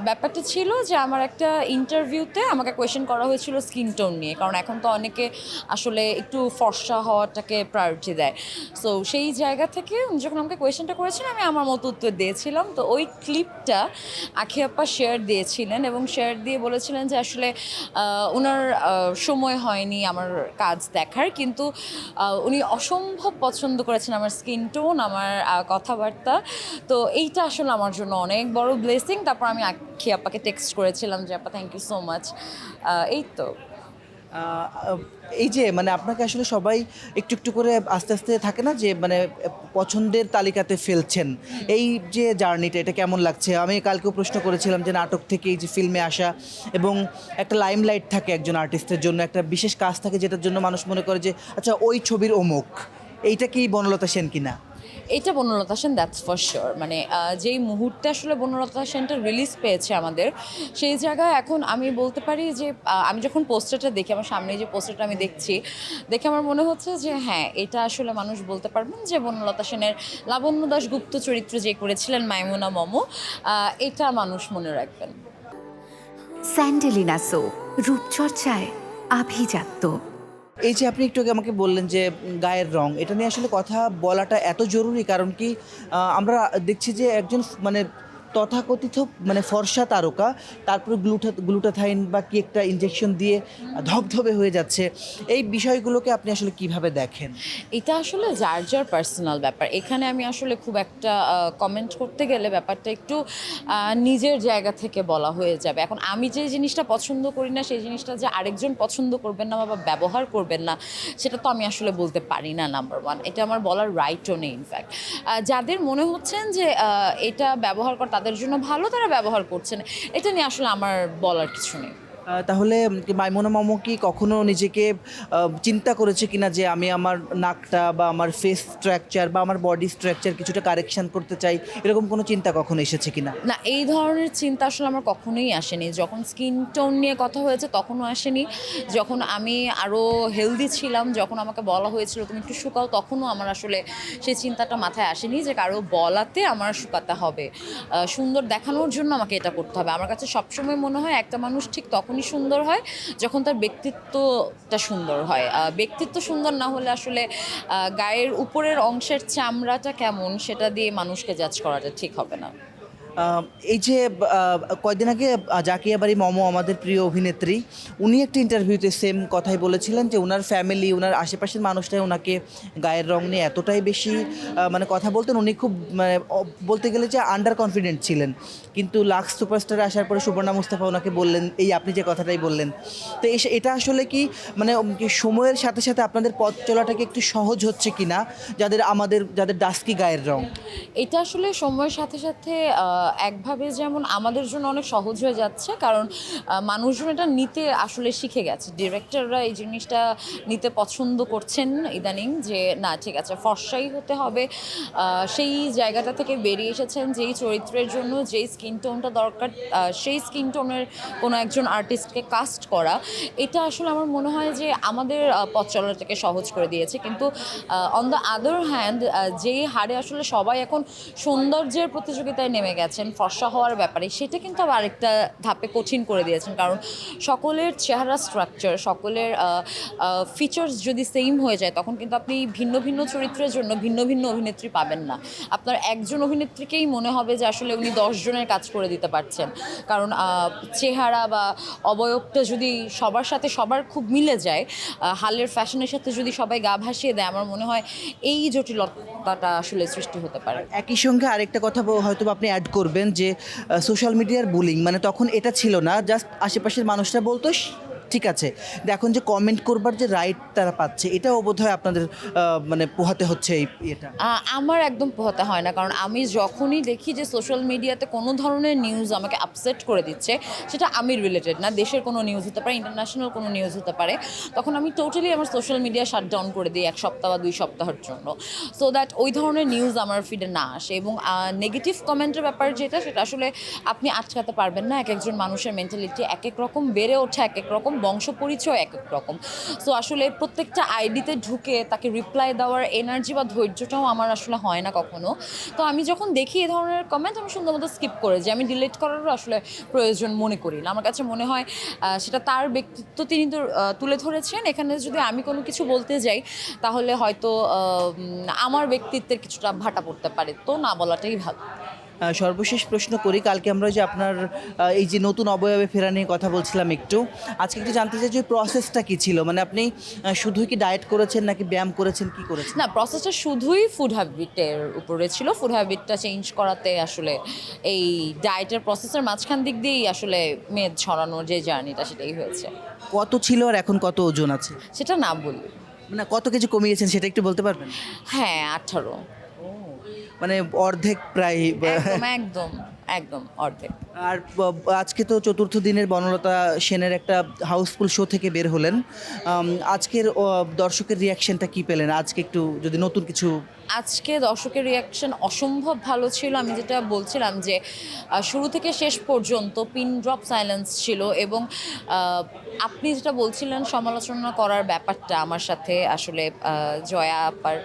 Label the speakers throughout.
Speaker 1: ব্যাপারটা ছিল যে আমার একটা ইন্টারভিউতে আমাকে কোয়েশ্চেন করা হয়েছিল স্কিন টোন নিয়ে, কারণ এখন তো অনেকে আসলে একটু ফর্সা হওয়াটাকে প্রায়োরিটি দেয়। সো সেই জায়গা থেকে উনি যখন আমাকে কোয়েশ্চেনটা করেছিলেন আমি আমার মতো উত্তর দিয়েছিলাম। তো ওই ক্লিপটা আখি আপা শেয়ার দিয়েছিলেন এবং শেয়ার দিয়ে বলেছিলেন যে আসলে ওনার সময় হয়নি আমার কাজ দেখার, কিন্তু উনি অসম্ভব পছন্দ করেছেন আমার স্কিন টোন, আমার কথাবার্তা। তো এইটা আসলে আমার জন্য অনেক বড় ব্লেসিং। তারপর আমি আখি আপাকে টেক্সট করেছিলাম যে আপা থ্যাংক ইউ সো মাচ। এই তো।
Speaker 2: এই যে মানে আপনাকে আসলে সবাই একটু একটু করে আস্তে আস্তে থাকে না যে মানে পছন্দের তালিকাতে ফেলছেন, এই যে জার্নিটা এটা কেমন লাগছে? আমি কালকেও প্রশ্ন করেছিলাম যে নাটক থেকে এই যে ফিল্মে আসা এবং একটা লাইমলাইট থাকে একজন আর্টিস্টের জন্য, একটা বিশেষ কাজ থাকে যেটার জন্য মানুষ মনে করে যে আচ্ছা ওই ছবির অমুক, এইটা কি বনলতা সেন কিনা?
Speaker 1: এইটা Banalata Sen, that's for sure. মানে যেই মুহূর্তে আসলে বনলতা সেনটা রিলিজ পেয়েছে আমাদের, সেই জায়গায় এখন আমি বলতে পারি যে আমি যখন পোস্টারটা দেখি, আমার সামনে যে পোস্টারটা আমি দেখছি, দেখে আমার মনে হচ্ছে যে হ্যাঁ, এটা আসলে মানুষ বলতে পারবেন যে বনলতা সেনের লাবণ্য দাশগুপ্ত চরিত্র যে করেছিলেন মাইমুনা মমো, এটা মানুষ মনে রাখবেন।
Speaker 3: স্যান্ডেলিনা সো, রূপচর্চায় আভিজাত্য।
Speaker 2: এই যে আপনি একটু আগে আমাকে বললেন যে গায়ের রং, এটা নিয়ে আসলে কথা বলাটা এত জরুরি কারণ কি আমরা দেখছি যে একজন মানে তথাকথিত মানে ফর্সা তারকা তারপরে গ্লুটাথাইন বা কি একটা ইনজেকশন দিয়ে ধবধবে হয়ে যাচ্ছে, এই বিষয়গুলোকে আপনি আসলে কিভাবে দেখেন?
Speaker 1: এটা আসলে যার যার পার্সোনাল ব্যাপার। এখানে আমি আসলে খুব একটা কমেন্ট করতে গেলে ব্যাপারটা একটু নিজের জায়গা থেকে বলা হয়ে যাবে। এখন আমি যে জিনিসটা পছন্দ করি না, সেই জিনিসটা যে আরেকজন পছন্দ করবেন না বা ব্যবহার করবেন না, সেটা তো আমি আসলে বলতে পারি না। নাম্বার ওয়ান, এটা আমার বলার রাইটও নেই। ইনফ্যাক্ট যাদের মনে হচ্ছেন যে এটা ব্যবহার করা তাদের জন্য ভালো, তারা ব্যবহার করছেন। এটা নিয়ে আসলে আমার বলার কিছু নেই।
Speaker 2: তাহলে মাইমুনা মামু কি কখনো নিজেকে চিন্তা করেছে কিনা যে আমি আমার নাকটা বা আমার ফেস স্ট্রাকচার বা আমার বডি স্ট্রাকচার কিছুটা কারেকশন করতে চাই, এরকম কোনো চিন্তা কখনো এসেছে কিনা?
Speaker 1: না, এই ধরনের চিন্তা আসলে আমার কখনোই আসেনি। যখন স্কিন টোন নিয়ে কথা হয়েছে তখনও আসেনি। যখন আমি আরও হেলদি ছিলাম, যখন আমাকে বলা হয়েছিল তুমি একটু শুকাও, তখনও আমার আসলে সেই চিন্তাটা মাথায় আসেনি যে কারো বলাতে আমার শুকাতে হবে। সুন্দর দেখানোর জন্য আমাকে এটা করতে হবে। আমার কাছে সবসময় মনে হয় একটা মানুষ ঠিক তখনই সুন্দর হয় যখন তার ব্যক্তিত্বটা সুন্দর হয়। ব্যক্তিত্ব সুন্দর না হলে আসলে গায়ের উপরের অংশের চামড়াটা কেমন সেটা দিয়ে মানুষকে জাজ করাটা ঠিক হবে না।
Speaker 2: এই যে কয়দিন আগে জাকিয়া বাড়ি মমো, আমাদের প্রিয় অভিনেত্রী, উনি একটা ইন্টারভিউতে সেম কথাই বলেছিলেন যে ওনার ফ্যামিলি, ওনার আশেপাশের মানুষটাই ওনাকে গায়ের রং নিয়ে এতটাই বেশি মানে কথা বলতেন, উনি খুব মানে বলতে গেলে যে আন্ডার কনফিডেন্ট ছিলেন। কিন্তু লাক্স সুপারস্টারে আসার পরে সুবর্ণা মুস্তাফা ওনাকে বললেন এই আপনি যে কথাটাই বললেন। তো এটা আসলে কি মানে কি সময়ের সাথে সাথে আপনাদের পথ চলাটাকে একটু সহজ হচ্ছে কি না, যাদের ডাস্কি গায়ের রং?
Speaker 1: এটা আসলে সময়ের সাথে সাথে একভাবে যেমন আমাদের জন্য অনেক সহজ হয়ে যাচ্ছে, কারণ মানুষজন এটা নিতে আসলে শিখে গেছে। ডিরেক্টররা এই জিনিসটা নিতে পছন্দ করছেন ইদানিং, যে না ঠিক আছে ফর্সাই হতে হবে। সেই জায়গাটা থেকে বেরিয়ে এসেছেন যেই চরিত্রের জন্য যেই স্কিন টোনটা দরকার, সেই স্কিন টোনের কোনো একজন আর্টিস্টকে কাস্ট করা, এটা আসলে আমার মনে হয় যে আমাদের পথ চলাটাকে সহজ করে দিয়েছে। কিন্তু অন দ্য আদার হ্যান্ড, যেই হারে আসলে সবাই এখন সৌন্দর্যের প্রতিযোগিতায় নেমে গেছেন ফর্সা হওয়ার ব্যাপারে, সেটা কিন্তু আবার আরেকটা ধাপে কঠিন করে দিয়েছেন। কারণ সকলের চেহারা স্ট্রাকচার, সকলের ফিচার্স যদি সেম হয়ে যায়, তখন কিন্তু আপনি ভিন্ন ভিন্ন চরিত্রের জন্য ভিন্ন ভিন্ন অভিনেত্রী পাবেন না। আপনার একজন অভিনেত্রীকেই মনে হবে যে আসলে উনি 10 জনের কাজ করে দিতে পারছেন। কারণ চেহারা বা অবয়বটা যদি সবার সাথে সবার খুব মিলে যায়, হালের ফ্যাশনের সাথে যদি সবাই গা ভাসিয়ে দেয়, আমার মনে হয় এই জটিলতাটা আসলে সৃষ্টি হতে পারে।
Speaker 2: একই সঙ্গে আরেকটা কথা হয়তো আপনি অ্যাড করবেন যে সোশ্যাল মিডিয়ার বুলিং, মানে তখন এটা ছিল না, জাস্ট আশেপাশের মানুষরা বলতো ঠিক আছে, এখন যে কমেন্ট করবার যে রাইট তারা পাচ্ছে, এটাও বোধহয় আপনাদের মানে পোহাতে হচ্ছে এটা।
Speaker 1: আমার একদম পোহাতে হয় না, কারণ আমি যখনই দেখি যে সোশ্যাল মিডিয়াতে কোনো ধরনের নিউজ আমাকে আপসেট করে দিচ্ছে, সেটা আমি রিলেটেড না, দেশের কোনো নিউজ হতে পারে, ইন্টারন্যাশনাল কোনো নিউজ হতে পারে, তখন আমি টোটালি আমার সোশ্যাল মিডিয়া শাটডাউন করে দিই 1 সপ্তাহ বা 2 সপ্তাহের জন্য, সো দ্যাট ওই ধরনের নিউজ আমার ফিডে না আসে। এবং নেগেটিভ কমেন্টের ব্যাপার যেটা, সেটা আসলে আপনি আটকাতে পারবেন না। এক একজন মানুষের মেন্টালিটি এক এক রকম, বেড়ে ওঠে এক এক রকম, বংশ পরিচয় এক এক রকম। সো আসলে প্রত্যেকটা আইডিতে ঢুকে তাকে রিপ্লাই দেওয়ার এনার্জি বা ধৈর্যটাও আমার আসলে হয় না কখনো। তো আমি যখন দেখি এই ধরনের কমেন্ট আমি সুন্দর মতো স্কিপ করে যাই, আমি ডিলিট করারও আসলে প্রয়োজন মনে করি না। আমার কাছে মনে হয় সেটা তার ব্যক্তিত্ব তিনি তো তুলে ধরেছেন, এখানে যদি আমি কোনো কিছু বলতে যাই তাহলে হয়তো আমার ব্যক্তিত্বের কিছুটা ভাটা পড়তে পারে, তো না বলাটাই ভালো।
Speaker 2: সর্বশেষ প্রশ্ন করি, কালকে আমরা যে আপনার এই যে নতুন অবয়বে ফেরা নিয়ে কথা বলছিলাম একটু, আজকে একটু জানতে চাই যে প্রসেসটা কী ছিল, মানে আপনি শুধুই কি ডায়েট করেছেন নাকি ব্যায়াম করেছেন, কি করেছেন?
Speaker 1: না, প্রসেসটা শুধুই ফুড হ্যাবিটের উপরে ছিল। ফুড হ্যাবিটটা চেঞ্জ করাতে আসলে এই ডায়েটের প্রসেসের মাঝখান দিক দিয়েই আসলে মেদ ছড়ানোর যে জার্নিটা সেটাই হয়েছে।
Speaker 2: কত ছিল আর এখন কত ওজন আছে?
Speaker 1: সেটা না বলি।
Speaker 2: মানে কত কেজি কমিয়েছেন সেটা একটু বলতে পারবেন?
Speaker 1: হ্যাঁ, 18।
Speaker 2: মানে অর্ধেক প্রায়।
Speaker 1: একদম একদম একদম অর্ধেক।
Speaker 2: আর আজকে তো চতুর্থ দিনের বনলতা সেনের একটা হাউসফুল শো থেকে বের হলেন, আজকের দর্শকের রিয়াকশনটা কি পেলেন? আজকে একটু যদি নতুন কিছু।
Speaker 1: আজকে দর্শকের রিয়াকশন অসম্ভব ভালো ছিল। আমি যেটা বলছিলাম যে শুরু থেকে শেষ পর্যন্ত পিন ড্রপ সাইলেন্স ছিল, এবং আপনি যেটা বলছিলেন সমালোচনা করার ব্যাপারটা আমার সাথে আসলে জয়া আপার,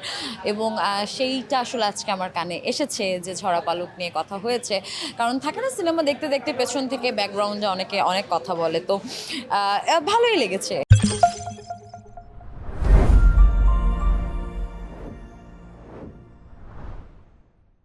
Speaker 1: এবং সেইটা আসলে আজকে আমার কানে এসেছে যে ঝরা পালক নিয়ে কথা হয়েছে। কারণ থাকে না সিনেমা দেখতে দেখতে পেছন থেকে ব্যাকগ্রাউন্ডে অনেকে অনেক কথা বলে, তো ভালোই লেগেছে।